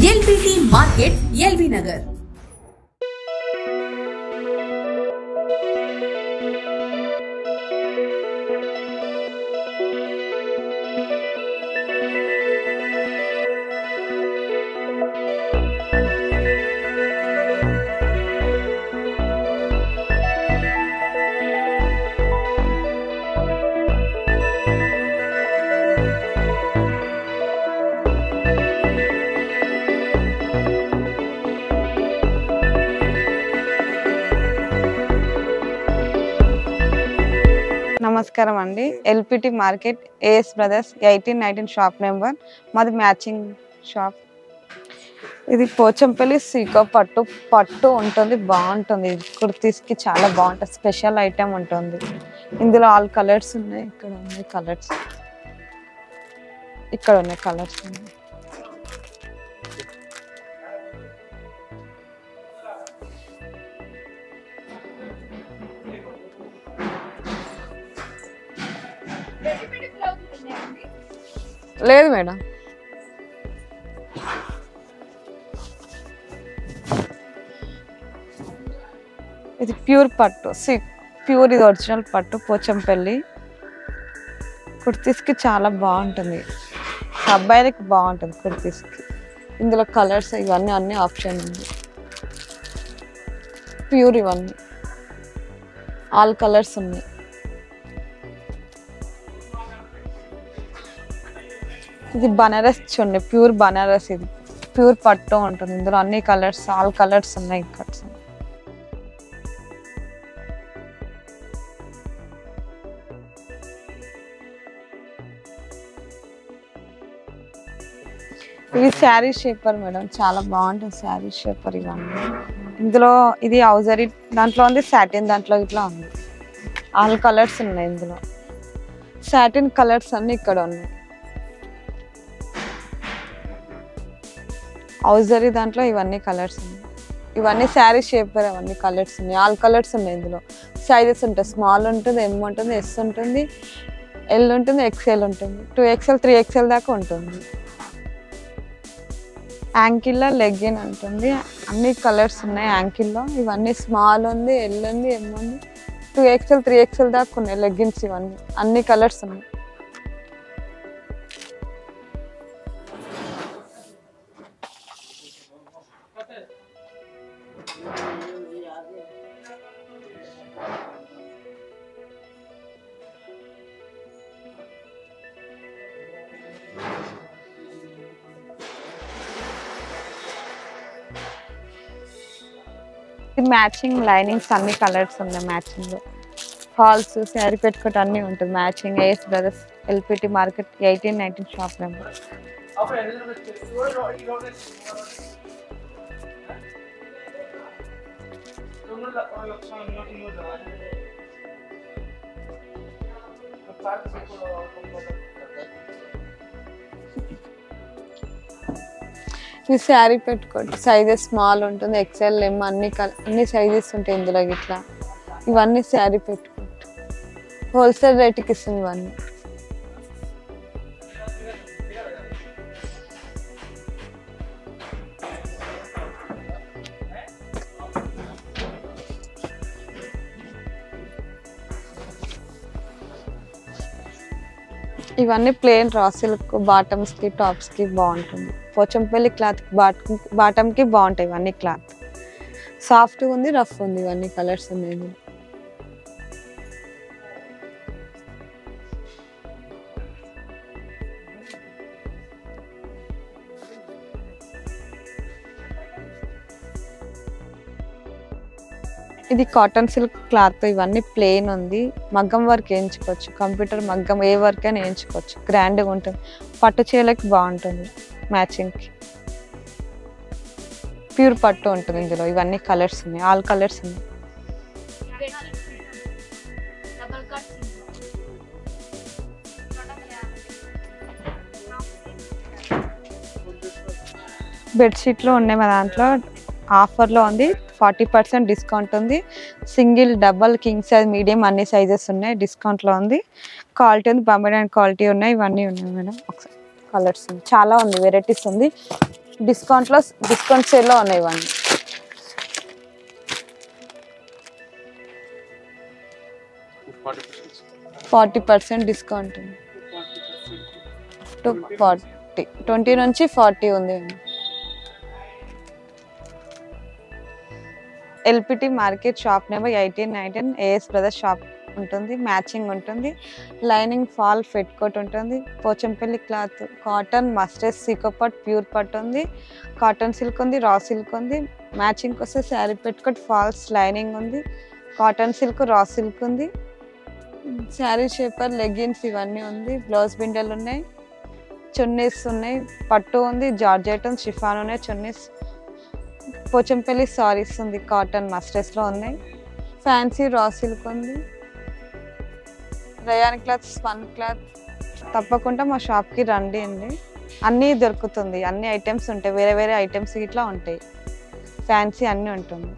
LPT market LB Nagar. నమస్కారం అండి. LPT market AS brothers 1819 shop number. మాది మ్యాచింగ్ షాప్. ఇది పోచంపల్లి సీకో పట్టు ఉంటుంది, బాగుంటుంది. కుర్తీస్కి చాలా బాగుంటుంది, స్పెషల్ ఐటమ్ ఉంటుంది. ఇందులో ఆల్ కలర్స్ ఉన్నాయి. ఇక్కడ ఉన్నాయి కలర్స్, ఇక్కడ ఉన్నాయి కలర్స్ ఉన్నాయి. లేదు మేడం, ఇది ప్యూర్ పట్టు, ప్యూర్, ఇది ఒరిజినల్ పట్టు పోచంపల్లి. కుర్తీస్కి చాలా బాగుంటుంది, అబ్బాయిలకి బాగుంటుంది కుర్తీస్కి. ఇందులో కలర్స్ ఇవన్నీ అన్ని ఆప్షన్ ఉంది. ప్యూర్, ఇవన్నీ ఆల్ కలర్స్ ఉన్నాయి. ఇది బనారస్ చూడండి, ప్యూర్ బనారస్, ఇది ప్యూర్ పట్టు ఉంటుంది. ఇందులో అన్ని కలర్స్, ఆల్ కలర్స్ ఉన్నాయి. కట్స్ ఇవి శారీ షేపర్ మేడం, చాలా బాగుంటుంది శారీ షేపర్. ఇవన్నీ ఇందులో ఇది ఔజరీ దాంట్లో ఉంది, సాటిన్ దాంట్లో ఇట్లా ఉంది. ఆల్ కలర్స్ ఉన్నాయి. ఇందులో సాటిన్ కలర్స్ అన్ని ఇక్కడ ఉన్నాయి. ఔజరీ దాంట్లో ఇవన్నీ కలర్స్ ఉన్నాయి. ఇవన్నీ శారీ షేపర్, అవన్నీ కలర్స్ ఉన్నాయి. ఆల్ కలర్స్ ఉన్నాయి. ఇందులో సైజెస్ ఉంటాయి, స్మాల్ ఉంటుంది, ఎమ్ ఉంటుంది, ఎస్ ఉంటుంది, ఎల్ ఉంటుంది, ఎక్స్ఎల్ ఉంటుంది, 2XL 3XL దాకా ఉంటుంది. యాంకిల్లో లెగ్గిన్ ఉంటుంది, అన్ని కలర్స్ ఉన్నాయి యాంకిల్లో. ఇవన్నీ స్మాల్ ఉంది, ఎల్ ఉంది, ఎమ్ ఉంది, 2XL 3XL దాకా ఉన్నాయి లెగ్గిన్స్. ఇవన్నీ అన్ని కలర్స్ ఉన్నాయి. మ్యాచింగ్ లైనింగ్స్ అన్ని కలర్స్ ఉన్నాయి. మ్యాచింగ్ లో ఫాల్స్, శారీ పెట్టుకోవటం అన్ని ఉంటుంది. Matching AS brothers LPT market 1819 shop number. ఈ శారీ పెట్టుకోండి, సైజెస్ స్మాల్ ఉంటుంది, ఎక్స్ఎల్, ఎమ్, అన్ని సైజెస్ ఉంటాయి ఇందులో. ఇట్లా ఇవన్నీ శారీ పెట్టుకోండి, హోల్సేల్ రేట్కి ఇస్తుంది ఇవన్నీ. ఇవన్నీ ప్లెయిన్ రా సిల్క్, బాటమ్స్కి, టాప్స్కి బాగుంటుంది. పోచంపల్లి క్లాత్ బాటమ్కి బాగుంటాయి. ఇవన్నీ క్లాత్ సాఫ్ట్గా ఉంది, రఫ్ ఉంది. ఇవన్నీ కలర్స్ ఉన్నాయి. ఇది కాటన్ సిల్క్ క్లాత్. ఇవన్నీ ప్లెయిన్ ఉంది, మగ్గం వర్క్ వేయించుకోవచ్చు. కంప్యూటర్ మగ్గం ఏ వర్క్ అయినా వేయించుకోవచ్చు, గ్రాండ్గా ఉంటుంది. పట్టు చీరలకి బాగుంటుంది, మ్యాచింగ్కి. ప్యూర్ పట్టు ఉంటుంది ఇందులో. ఇవన్నీ కలర్స్ ఉన్నాయి, ఆల్ కలర్స్ ఉన్నాయి. బెడ్షీట్లో ఉన్నాయి మా దాంట్లో. ఆఫర్లో ఉంది, 40% డిస్కౌంట్ ఉంది. Single, double, king size, medium అన్ని సైజెస్ ఉన్నాయి, డిస్కౌంట్లో ఉంది. క్వాలిటీ ఉంది, బొంబాయి క్వాలిటీ ఉన్నాయి. ఇవన్నీ ఉన్నాయి మేడం. ఒకసారి కలర్స్ చాలా ఉంది, వెరైటీస్ ఉంది. డిస్కౌంట్ సేల్లో ఉన్నాయి ఇవన్నీ. $40% డిస్కౌంట్ ఉంది. 20 నుంచి 40 ఉంది. LPT market shop number 1819 AS brothers shop matching. మ్యాచింగ్ ఉంటుంది. లైనింగ్ ఫాల్ ఫెట్ కోట్ ఉంటుంది. పోచంపల్లి క్లాత్ కాటన్ మస్టర్డ్ సీకోపట్ ప్యూర్ పట్ ఉంది. కాటన్ సిల్క్ ఉంది, రా సిల్క్ ఉంది. మ్యాచింగ్కి వస్తే శారీ పెట్టుకోట్ ఫాల్స్ లైనింగ్ ఉంది. కాటన్ సిల్క్, రా సిల్క్ ఉంది. శారీ షేపర్ లెగ్గిన్స్ ఇవన్నీ ఉంది. బ్లౌజ్ బిండెలు ఉన్నాయి, చున్నీస్ ఉన్నాయి, పట్టు ఉంది, జార్జెట్ ఉంది, షిఫాన్ ఉన్నాయి చున్నీస్. పోచంపల్లి సారీస్ ఉంది, కాటన్ మస్టర్స్లో ఉన్నాయి. ఫ్యాన్సీ రా సిల్క్ ఉంది. Rayon cloth, spun cloth. తప్పకుండా మా షాప్కి రండి అండి. అన్నీ దొరుకుతుంది, అన్ని ఐటమ్స్ ఉంటాయి, వేరే వేరే ఐటమ్స్ ఇట్లా ఉంటాయి. ఫ్యాన్సీ అన్నీ ఉంటుంది.